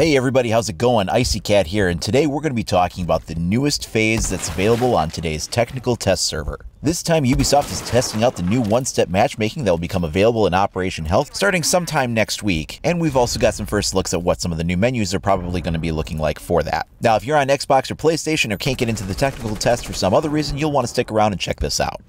Hey everybody, how's it going? Icy Cat here, and today we're going to be talking about the newest phase that's available on today's technical test server. This time Ubisoft is testing out the new one-step matchmaking that will become available in Operation Health starting sometime next week, and we've also got some first looks at what some of the new menus are probably going to be looking like for that. Now if you're on Xbox or PlayStation or can't get into the technical test for some other reason, you'll want to stick around and check this out.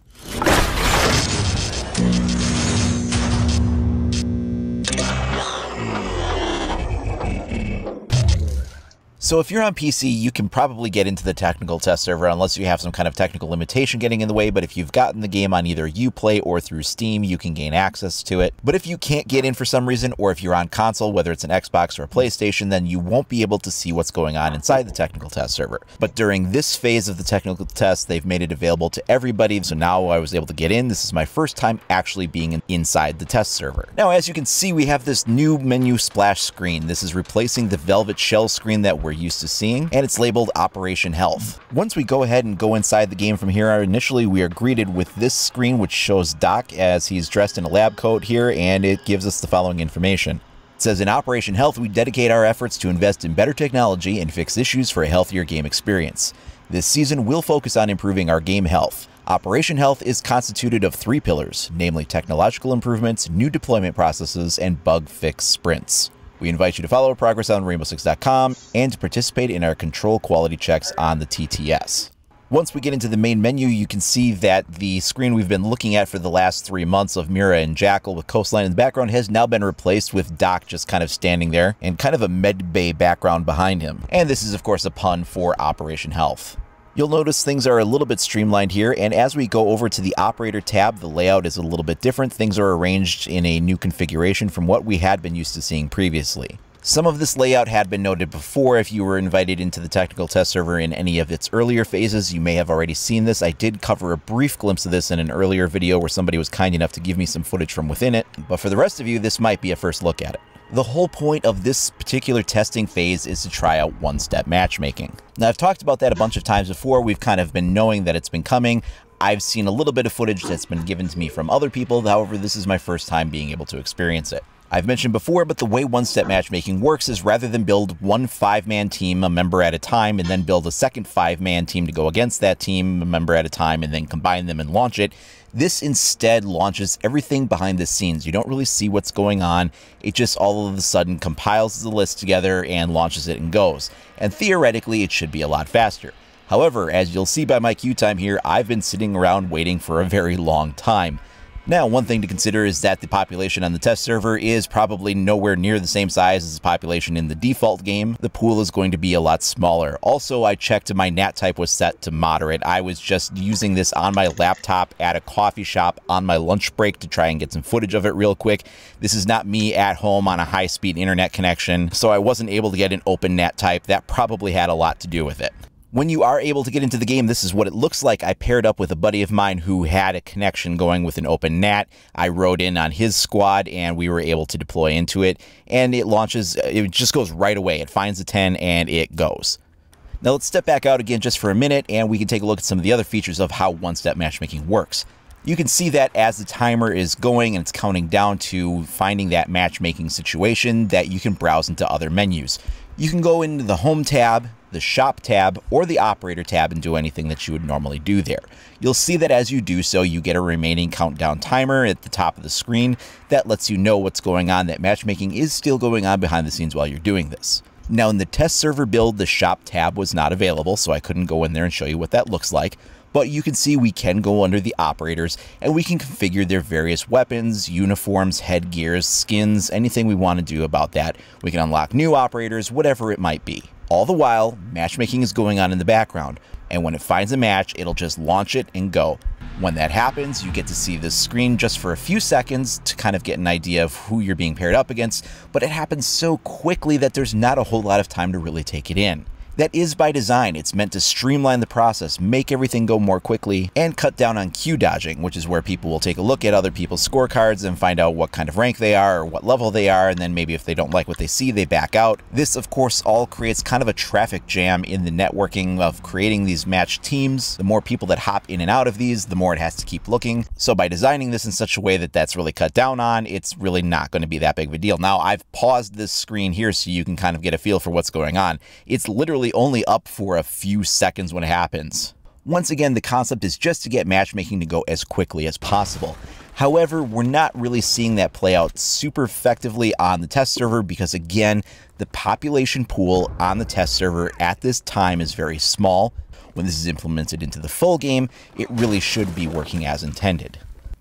So if you're on PC, you can probably get into the technical test server unless you have some kind of technical limitation getting in the way, but if you've gotten the game on either Uplay or through Steam, you can gain access to it. But if you can't get in for some reason, or if you're on console, whether it's an Xbox or a PlayStation, then you won't be able to see what's going on inside the technical test server. But during this phase of the technical test, they've made it available to everybody, so now I was able to get in. This is my first time actually being inside the test server. Now, as you can see, we have this new menu splash screen. This is replacing the velvet shell screen that we're used to seeing, and it's labeled Operation Health. Once we go ahead and go inside the game from here, initially we are greeted with this screen which shows Doc as he's dressed in a lab coat here, and it gives us the following information. It says, in Operation Health, we dedicate our efforts to invest in better technology and fix issues for a healthier game experience. This season, we'll focus on improving our game health. Operation Health is constituted of 3 pillars, namely technological improvements, new deployment processes, and bug fix sprints. We invite you to follow our progress on rainbow6.com and to participate in our control quality checks on the TTS. Once we get into the main menu, you can see that the screen we've been looking at for the last 3 months of Mira and Jackal with Coastline in the background has now been replaced with Doc just kind of standing there and kind of a med bay background behind him. And this is of course a pun for Operation Health. You'll notice things are a little bit streamlined here, and as we go over to the Operator tab, the layout is a little bit different. Things are arranged in a new configuration from what we had been used to seeing previously. Some of this layout had been noted before. If you were invited into the technical test server in any of its earlier phases, you may have already seen this. I did cover a brief glimpse of this in an earlier video where somebody was kind enough to give me some footage from within it, but for the rest of you, this might be a first look at it. The whole point of this particular testing phase is to try out one-step matchmaking. Now, I've talked about that a bunch of times before. We've kind of been knowing that it's been coming. I've seen a little bit of footage that's been given to me from other people. However, this is my first time being able to experience it. I've mentioned before, but the way one-step matchmaking works is rather than build one 5-man team, a member at a time, and then build a second 5-man team to go against that team, a member at a time, and then combine them and launch it, this instead launches everything behind the scenes. You don't really see what's going on. It just all of a sudden compiles the list together and launches it and goes. And theoretically, it should be a lot faster. However, as you'll see by my queue time here, I've been sitting around waiting for a very long time. Now, one thing to consider is that the population on the test server is probably nowhere near the same size as the population in the default game. The pool is going to be a lot smaller. Also, I checked my NAT type was set to moderate. I was just using this on my laptop at a coffee shop on my lunch break to try and get some footage of it real quick. This is not me at home on a high-speed internet connection, so I wasn't able to get an open NAT type. That probably had a lot to do with it. When you are able to get into the game, this is what it looks like. I paired up with a buddy of mine who had a connection going with an open NAT. I rode in on his squad and we were able to deploy into it. And it launches, it just goes right away. It finds the 10 and it goes. Now let's step back out again just for a minute and we can take a look at some of the other features of how one-step matchmaking works. You can see that as the timer is going and it's counting down to finding that matchmaking situation that you can browse into other menus. You can go into the Home tab, the Shop tab, or the Operator tab and do anything that you would normally do there. You'll see that as you do so, you get a remaining countdown timer at the top of the screen that lets you know what's going on, that matchmaking is still going on behind the scenes while you're doing this. Now, in the test server build, the Shop tab was not available, so I couldn't go in there and show you what that looks like. But you can see we can go under the operators and we can configure their various weapons, uniforms, headgears, skins, anything we want to do about that. We can unlock new operators, whatever it might be. All the while, matchmaking is going on in the background, and when it finds a match, it'll just launch it and go. When that happens, you get to see this screen just for a few seconds to kind of get an idea of who you're being paired up against, but it happens so quickly that there's not a whole lot of time to really take it in. That is by design. It's meant to streamline the process, make everything go more quickly, and cut down on queue dodging, which is where people will take a look at other people's scorecards and find out what kind of rank they are or what level they are, and then maybe if they don't like what they see, they back out. This, of course, all creates kind of a traffic jam in the networking of creating these match teams. The more people that hop in and out of these, the more it has to keep looking. So by designing this in such a way that that's really cut down on, it's really not going to be that big of a deal. Now, I've paused this screen here so you can kind of get a feel for what's going on. It's literally only up for a few seconds when it happens. Once again, the concept is just to get matchmaking to go as quickly as possible. However, we're not really seeing that play out super effectively on the test server because, again, the population pool on the test server at this time is very small. When this is implemented into the full game, it really should be working as intended.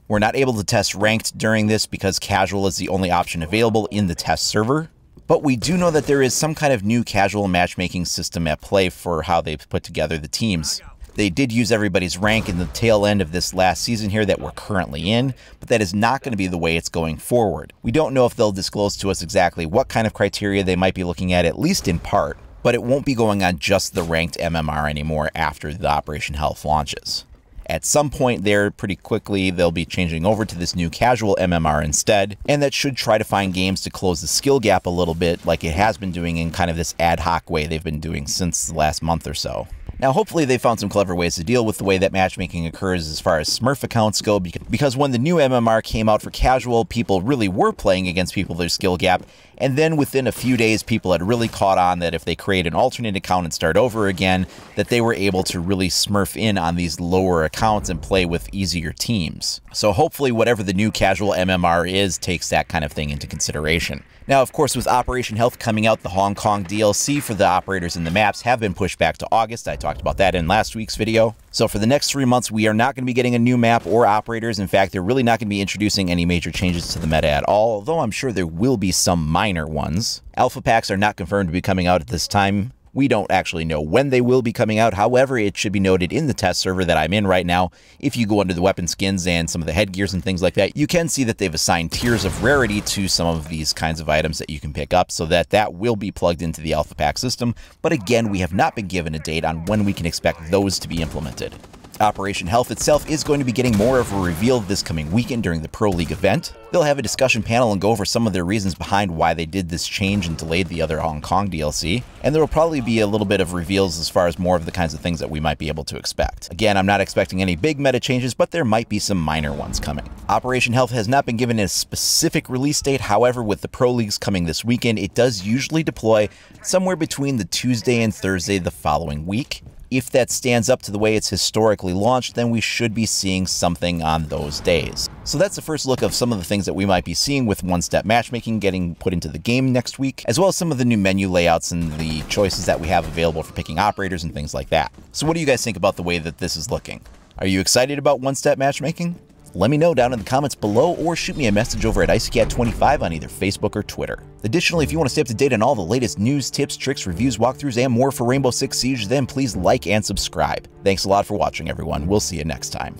We're not able to test ranked during this because casual is the only option available in the test server. But we do know that there is some kind of new casual matchmaking system at play for how they've put together the teams. They did use everybody's rank in the tail end of this last season here that we're currently in, but that is not going to be the way it's going forward. We don't know if they'll disclose to us exactly what kind of criteria they might be looking at least in part, but it won't be going on just the ranked MMR anymore after the Operation Health launches. At some point there, pretty quickly, they'll be changing over to this new casual MMR instead, and that should try to find games to close the skill gap a little bit like it has been doing in kind of this ad hoc way they've been doing since the last month or so. Now, hopefully they found some clever ways to deal with the way that matchmaking occurs as far as Smurf accounts go, because when the new MMR came out for casual, people really were playing against people their skill gap, and then within a few days, people had really caught on that if they create an alternate account and start over again, that they were able to really Smurf in on these lower accounts and play with easier teams. So hopefully whatever the new casual MMR is takes that kind of thing into consideration. Now, of course, with Operation Health coming out, the Hong Kong DLC for the operators and the maps have been pushed back to August. I talked about that in last week's video. So for the next 3 months, we are not going to be getting a new map or operators. In fact, they're really not going to be introducing any major changes to the meta at all, although I'm sure there will be some minor ones. Alpha packs are not confirmed to be coming out at this time. We don't actually know when they will be coming out. However, it should be noted in the test server that I'm in right now, if you go under the weapon skins and some of the headgears and things like that, you can see that they've assigned tiers of rarity to some of these kinds of items that you can pick up, so that will be plugged into the Alpha Pack system. But again, we have not been given a date on when we can expect those to be implemented. Operation Health itself is going to be getting more of a reveal this coming weekend during the Pro League event. They'll have a discussion panel and go over some of their reasons behind why they did this change and delayed the other Hong Kong DLC. And there will probably be a little bit of reveals as far as more of the kinds of things that we might be able to expect. Again, I'm not expecting any big meta changes, but there might be some minor ones coming. Operation Health has not been given a specific release date. However, with the Pro Leagues coming this weekend, it does usually deploy somewhere between the Tuesday and Thursday the following week. If that stands up to the way it's historically launched, then we should be seeing something on those days. So that's the first look of some of the things that we might be seeing with one-step matchmaking getting put into the game next week, as well as some of the new menu layouts and the choices that we have available for picking operators and things like that. So what do you guys think about the way that this is looking? Are you excited about one-step matchmaking? Let me know down in the comments below, or shoot me a message over at IcyCat25 on either Facebook or Twitter. Additionally, if you want to stay up to date on all the latest news, tips, tricks, reviews, walkthroughs, and more for Rainbow Six Siege, then please like and subscribe. Thanks a lot for watching, everyone. We'll see you next time.